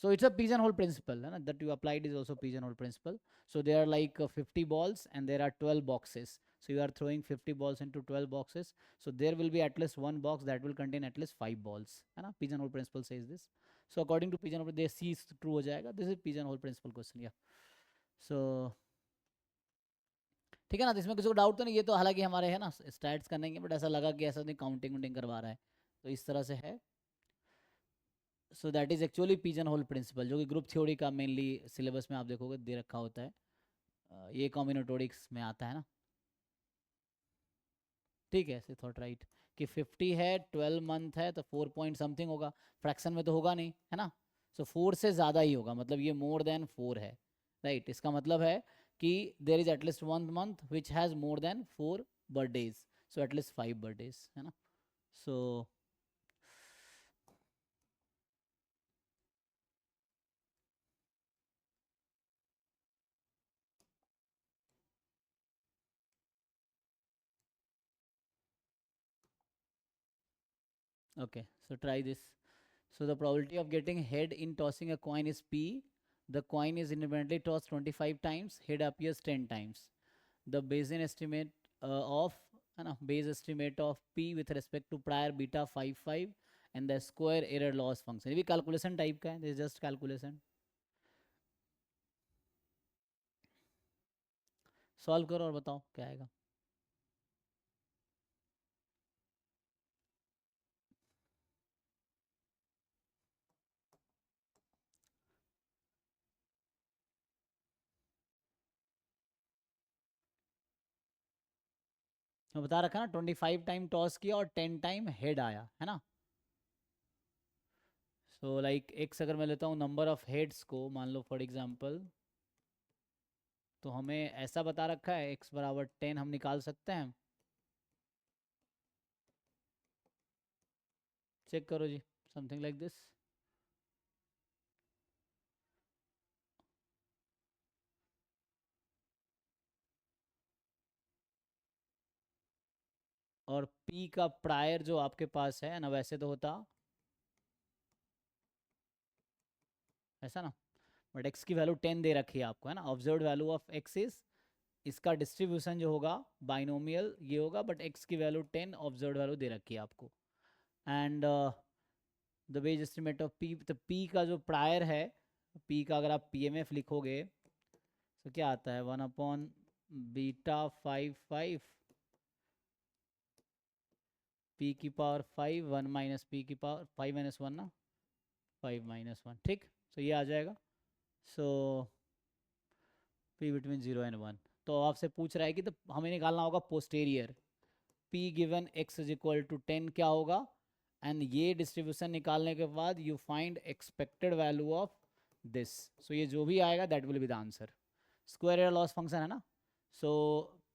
So it's a pigeon hole principle है ना, that you applied is also pigeon hole principle. So there are like 50 balls and there are 12 boxes. So you are throwing 50 balls into 12 boxes. So there will be at least one box that will contain at least 5 balls है ना, pigeon hole principle says this. So according to pigeon hole, they see true हो जाएगा. This is pigeon hole principle question, yeah. So ठीक है ना, तो इसमें किसी को डाउट तो नहीं, ये तो हालांकि हमारे है ना स्टैट्स करने के, बट ऐसा लगा कि ऐसा नहीं काउंटिंग वुंटिंग करवा रहा है, तो इस तरह से है। So that is actually pigeon hole principle जो कि ग्रुप थ्योरी का मेनली सिलेबस में आप देखोगे दे रखा होता है। ये कॉम्बिनेटोरिक्स में आता है ना, ठीक है। ऐसे थॉट राइट कि 50 है, 12 मंथ है, तो 4 पॉइंट समथिंग होगा, फ्रैक्शन में तो होगा नहीं है ना। सो 4 से ज़्यादा ही होगा, मतलब ये मोर देन 4 है, राइट। इसका मतलब है कि there is at least 1 month which has more than 4 birthdays, so at least 5 birthdays है ना। सो okay, so try this. So the probability of getting head in tossing a coin is P. The coin is independently tossed 25 times, head appears 10 times. The Bayesian estimate of base estimate of P with respect to prior beta 55 and the square error loss function. ये भी calculation type का है, this is just calculation. Solve करो और बताओ क्या आएगा। मैं बता रखा ना 25 टाइम टॉस किया और 10 टाइम हेड आया है ना। सो लाइक एक्स अगर मैं लेता हूँ नंबर ऑफ हेड्स को, मान लो फॉर एग्जांपल, तो हमें ऐसा बता रखा है x बराबर 10 हम निकाल सकते हैं। चेक करो जी, समथिंग लाइक दिस। और p का प्रायर जो आपके पास है ना, वैसे तो होता ऐसा ना, बट x की वैल्यू 10 दे रखी है आपको है ना। Observed value of x is, इसका डिस्ट्रीब्यूशन जो होगा बाइनोमियल ये होगा, बट x की वैल्यू 10 ऑब्जर्व्ड वैल्यू दे रखी है आपको। And the beige estimate of p, तो p का जो प्रायर है, p का अगर आप PMF लिखोगे तो क्या आता है 1/β55 p की पावर 5 1 माइनस p की पावर 5 माइनस 1 ना, 5 माइनस 1, ठीक। सो ये आ जाएगा। सो p बिटवीन 0 एंड 1। तो आपसे पूछ रहा है कि तो हमें निकालना होगा posterior, p given x is equal to 10 क्या होगा, एंड ये डिस्ट्रीब्यूशन निकालने के बाद you find expected value of this. So ये जो भी आएगा that will be the answer. Square error loss function है ना। सो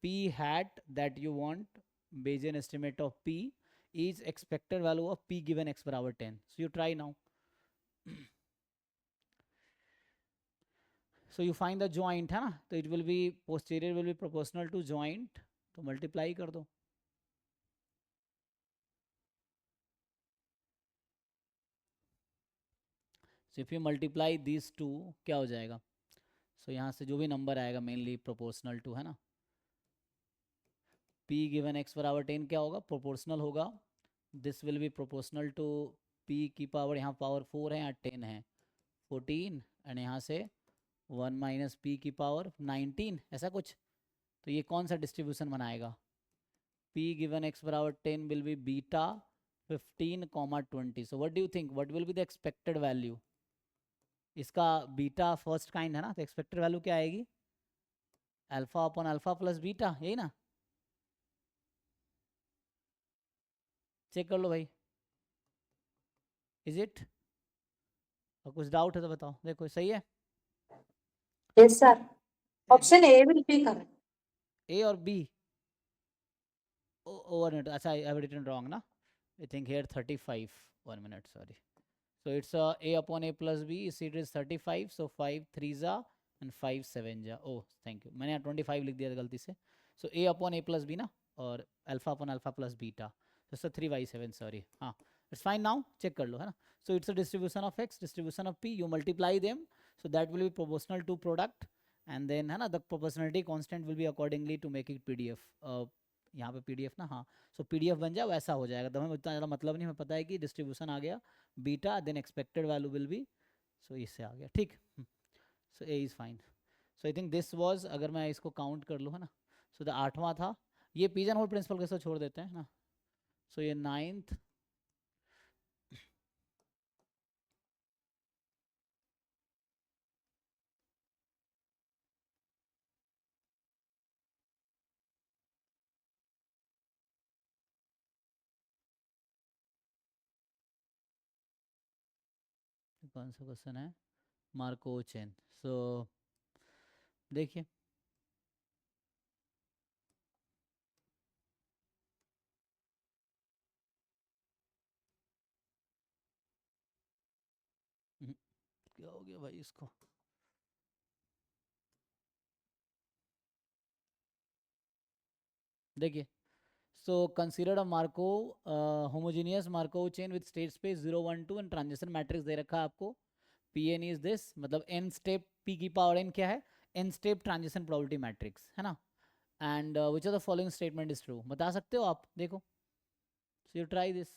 p hat that you want Bayesian estimate of p is expected value of p given x बराबर 10. So you try now. So you find the joint है ना, तो it will be posterior will be proportional to joint, तो multiply कर दो। So if you multiply these two क्या हो जाएगा, so यहाँ से जो भी नंबर आएगा मेनली प्रोपोर्शनल टू है ना, p गिवन x बराबर 10 क्या होगा, प्रोपोर्शनल होगा this will be proportional to p की पावर, यहाँ पावर 4 है, यहाँ 10 है, 14, एंड यहाँ से 1 माइनस p की पावर 19, ऐसा कुछ। तो ये कौन सा डिस्ट्रीब्यूशन बनाएगा? p given x बराबर 10 will be beta 15 comma 20. So what do you think, what will be the expected value? इसका बीटा फर्स्ट काइंड है ना, तो एक्सपेक्टेड वैल्यू क्या आएगी? Alpha upon alpha plus beta, यही ना? चेक कर लो भाई, इज इट? और कुछ डाउट है तो बताओ। देखो सही है, Yes, sir. Option A will be correct. ए और बी ओवर मिनट, अच्छा आई हैव रिटन रॉन्ग ना, I think here 35, 1 minute sorry. So it's a upon a plus b, it is 35, so 5 3s and 5 7s। oh thank you, मैंने यहाँ 25 लिख दिया था गलती से। So a upon a plus b ना, और alpha upon alpha plus beta, so it's a 3/7, sorry। हाँ, it's fine now, check कर लो, है ना। So it's a distribution of x, distribution of p, you multiply them, so that will be proportional to product, and then है ना the proportionality constant will be accordingly to make it pdf। यहाँ पे pdf ना, हाँ, सो पीडीएफ बन जाए वैसा हो जाएगा। तो हमें उतना ज़्यादा मतलब नहीं, हमें पता है कि डिस्ट्रीब्यूशन आ गया beta, then expected value will be, so इससे आ गया, ठीक। So A is fine. So I think this was, अगर मैं इसको काउंट कर लूँ, है ना, सो द 8वां था ये, पिजन होल प्रिंसिपल के साथ छोड़ देते हैं ना। सो ये 9th, कौन सा क्वेश्चन है? Marco chain. सो देखिए, क्या हो गया भाई इसको? देखिए, so consider a Markov homogeneous Markov chain with state space 0 1 2 and transition matrix दे रखा है आपको। Pn is this, मतलब n step p की पावर n क्या है? n step transition probability matrix, है ना। and which of the following statement is true, बता सकते हो आप? देखो, so you try this।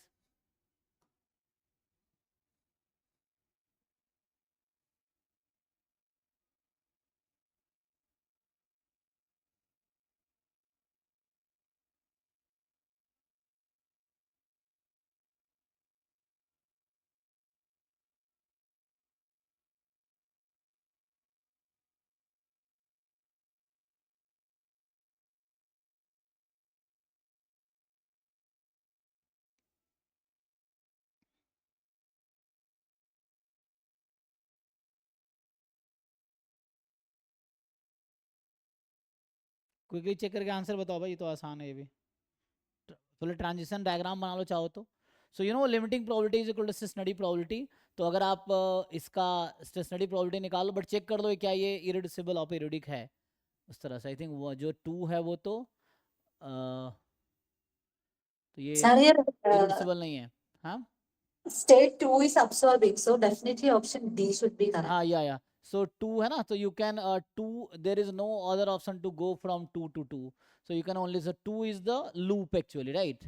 Quickly check करके आंसर बताओ भाई, ये तो आसान है ये भी। पहले ट्रांजिशन डायग्राम बना लो चाहो तो। So you know limiting probability is equal to stationary probability. तो अगर आप इसका स्टेशनरी प्रोबेबिलिटी निकालो, बट चेक कर दो क्या ये इरेड्यूसिबल और पीरियोडिक है, उस तरह से। आई थिंक वो जो 2 है वो तो ये Sir, here, इरेड्यूसिबल नहीं है। हाँ, state 2 is absorbing, so definitely option D should be correct. हाँ, या सो 2 है ना, तो you can 2, there is no other option to go from 2 to 2, so you can only, so 2 is the loop actually, right?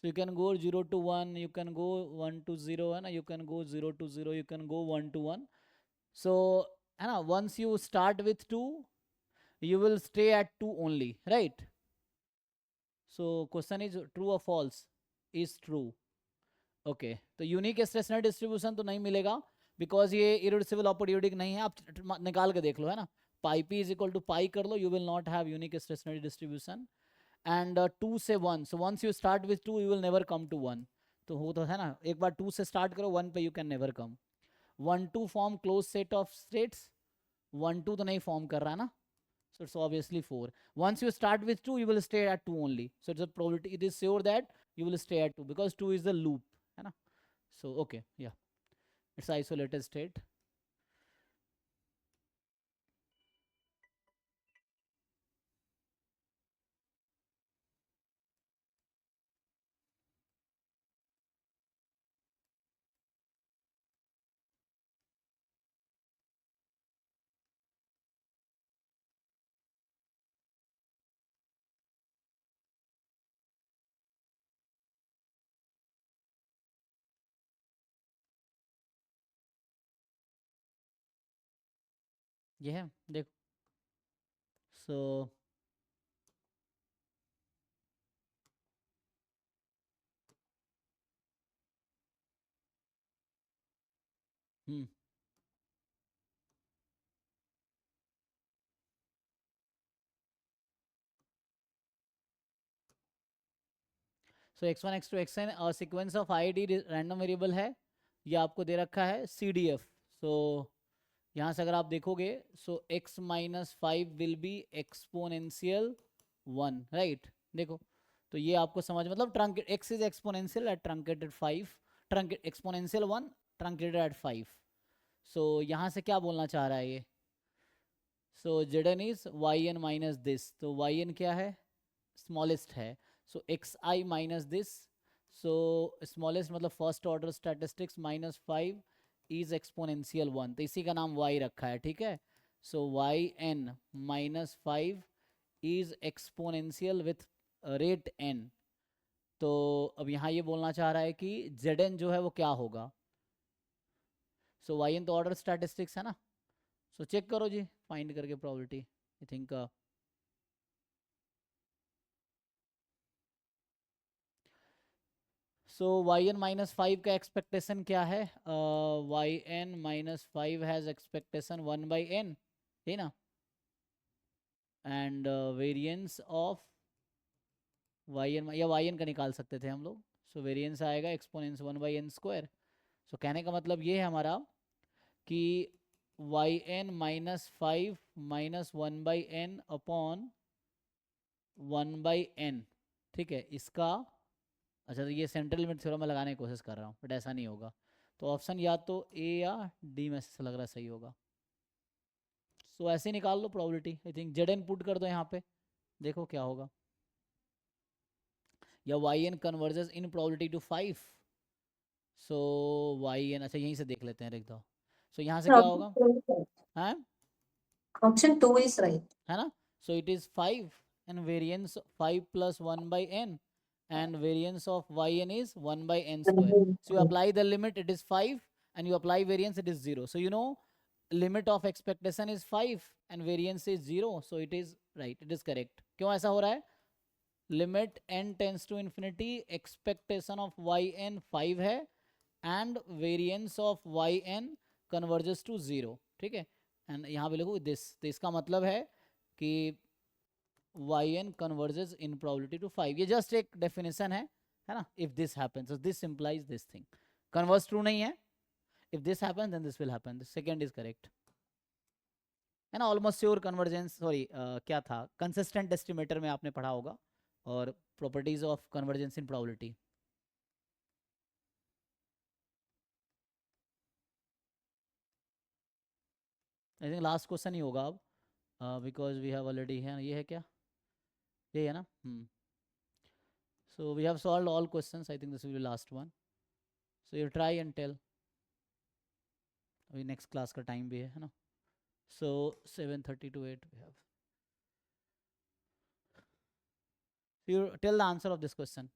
So you can go 0 to 1, you can go 1 to 0, है ना, you can go 0 to 0, you can go 1 to 1। so है ना, once you start with 2 you will stay at 2 only, right? so question is true or false? is true। Okay, तो यूनिक स्टेशनरी डिस्ट्रीब्यूशन तो नहीं मिलेगा, बिकॉज ये इरेड्यूसिबल और पीरियोडिक नहीं है। आप निकाल के देख लो, है ना, pi P is equal to pi कर लो, you will not have unique stationary distribution. And 2 से 1, so once you start with 2 you will never come to 1। तो वो तो है ना, एक बार 2 से स्टार्ट करो, 1 पे you can never come. 1 2 form close set of states, 1 2 तो नहीं फॉर्म कर रहा ना, so it's obviously 4। once you start with 2 you will stay at 2 only, so it's a probability, it is sure that you will stay at 2 because 2 is the loop, है ना। so okay, yeah, it's isolated state। ये है, देखो। सो हम्म सो x1 x2 xn sequence of id random variable है, ये आपको दे रखा है CDF। सो यहाँ से अगर आप देखोगे, so x minus 5 will be exponential 1, right. देखो, तो ये आपको समझ, मतलब trunc x is exponential at truncated 5, trunc exponential 1 truncated at 5। So यहाँ से क्या बोलना चाह रहा है ये, so Zn is yn minus this, तो yn क्या है, स्मॉलेस्ट है। So xi minus this, so smallest मतलब first order statistics minus 5 is exponential 1, तो इसी का नाम y रखा है, ठीक है। सो yn minus 5 is exponential with rate n। तो अब यहाँ ये बोलना चाह रहा है कि Zn जो है वो क्या होगा। सो yn तो ऑर्डर स्टैटिस्टिक्स है ना, सो चेक करो जी, फाइंड करके probability. I think so yn minus 5 का एक्सपेक्टेशन क्या है, yn minus 5 has expectation 1 by n, है ना। एंड वेरिएंस ऑफ yn, या yn का निकाल सकते थे हम लोग। सो वेरिएंस आएगा एक्सपोनेंस 1 बाई n स्क्वायर। सो कहने का मतलब ये है हमारा कि yn minus 5 minus 1 by n upon 1 by n, ठीक है, इसका। अच्छा, तो ये सेंट्रल लिमिट थ्योरम में लगाने की कोशिश कर रहा हूँ, बट ऐसा नहीं होगा। तो ऑप्शन या तो ए या डी में से लग रहा है सही होगा। सो ऐसे ही निकाल लो probability. I think Zn put कर दो यहाँ पे, देखो क्या होगा। या yn converges in probability to 5। So yn, अच्छा यहीं से देख लेते हैं, लिख दो। सो यहाँ से क्या होगा, हाँ, Option 2 is right. है ना। सो it is 5 and variance 5 plus 1 by n and variance of yn is 1 by n square. So you apply the limit, it is 5, and you apply variance, it is 0. So you know limit of expectation is 5 and variance is 0, so it is right, it is correct. क्यों ऐसा हो रहा है, limit n tends to infinity, expectation of yn 5 है and variance of yn converges to 0, ठीक है। एंड यहाँ पे लिखो this, तो इसका मतलब है कि yn converges in probability to 5, ये जस्ट एक डेफिनेशन है ना। if this happens, so this implies this thing, converse true नहीं है, if this happens then this will happen, the second is correct, है ना। ऑलमोस्ट श्योर कन्वर्जेंस, सॉरी क्या था, कंसिस्टेंट एस्टिमेटर में आपने पढ़ा होगा, और properties of convergence in probability. I think last question ही होगा अब, बिकॉज वी हैव ऑलरेडी, है ये है क्या, ये है ना। So we have solved all questions. I think this will be last one. So you try and tell. अभी next class का time भी है ना। So 7:30 to 8 we have. So you tell the answer of this question.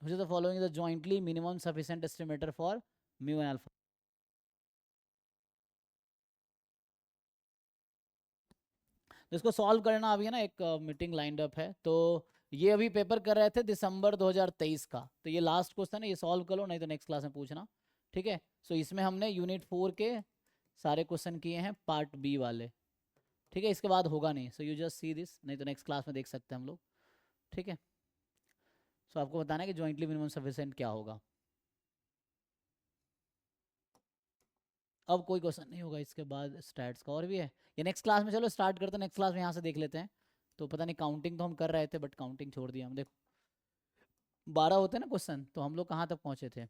Which of the following is the jointly minimum sufficient estimator for mu and alpha? तो इसको सॉल्व करना अभी है ना, एक मीटिंग लाइंड अप है, तो ये अभी पेपर कर रहे थे दिसंबर 2023 का, तो ये लास्ट क्वेश्चन है, ये सॉल्व करो, नहीं तो नेक्स्ट क्लास में पूछना, ठीक है। सो इसमें हमने यूनिट 4 के सारे क्वेश्चन किए हैं, पार्ट बी वाले, ठीक है। इसके बाद होगा नहीं, so you just see this, नहीं तो नेक्स्ट क्लास में देख सकते हैं हम लोग, ठीक है। सो आपको बताना है कि जॉइंटली मिनिमम सफिशिएंट क्या होगा। अब कोई क्वेश्चन नहीं होगा इसके बाद स्टैट्स का, और भी है ये नेक्स्ट क्लास में, चलो स्टार्ट करते हैं, नेक्स्ट क्लास में यहाँ से देख लेते हैं। तो पता नहीं, काउंटिंग तो हम कर रहे थे बट काउंटिंग छोड़ दिया हम। देखो 12 होते हैं ना क्वेश्चन, तो हम लोग कहाँ तक पहुँचे थे,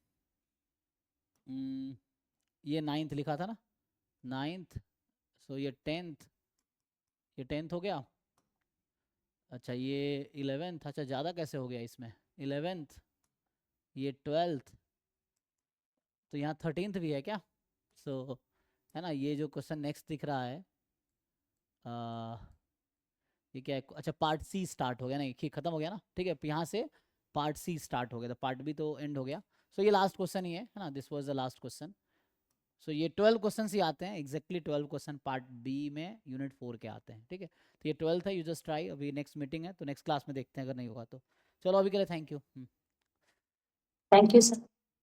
ये 9th लिखा था ना, 9th। सो ये 10th, ये 10th हो गया। अच्छा ये 11th, अच्छा ज़्यादा कैसे हो गया इसमें, 11th, ये 12th, तो यहाँ 13th भी है क्या। सो है ना, ये जो क्वेश्चन नेक्स्ट दिख रहा है, ये क्या है, अच्छा पार्ट सी स्टार्ट हो गया, नहीं खत्म हो गया ना, ठीक है। यहाँ से पार्ट सी स्टार्ट हो गया, तो पार्ट बी तो एंड हो गया। सो ये लास्ट क्वेश्चन ही है ना, this was the last question. So ये 12 क्वेश्चन ही आते हैं, एग्जैक्टली 12 क्वेश्चन पार्ट बी में यूनिट 4 के आते हैं, ठीक है। तो ये 12 है, यू जस्ट ट्राई। अभी नेक्स्ट मीटिंग है तो नेक्स्ट क्लास में देखते हैं, अगर नहीं होगा तो। चलो अभी के लिए thank you. Thank you, sir.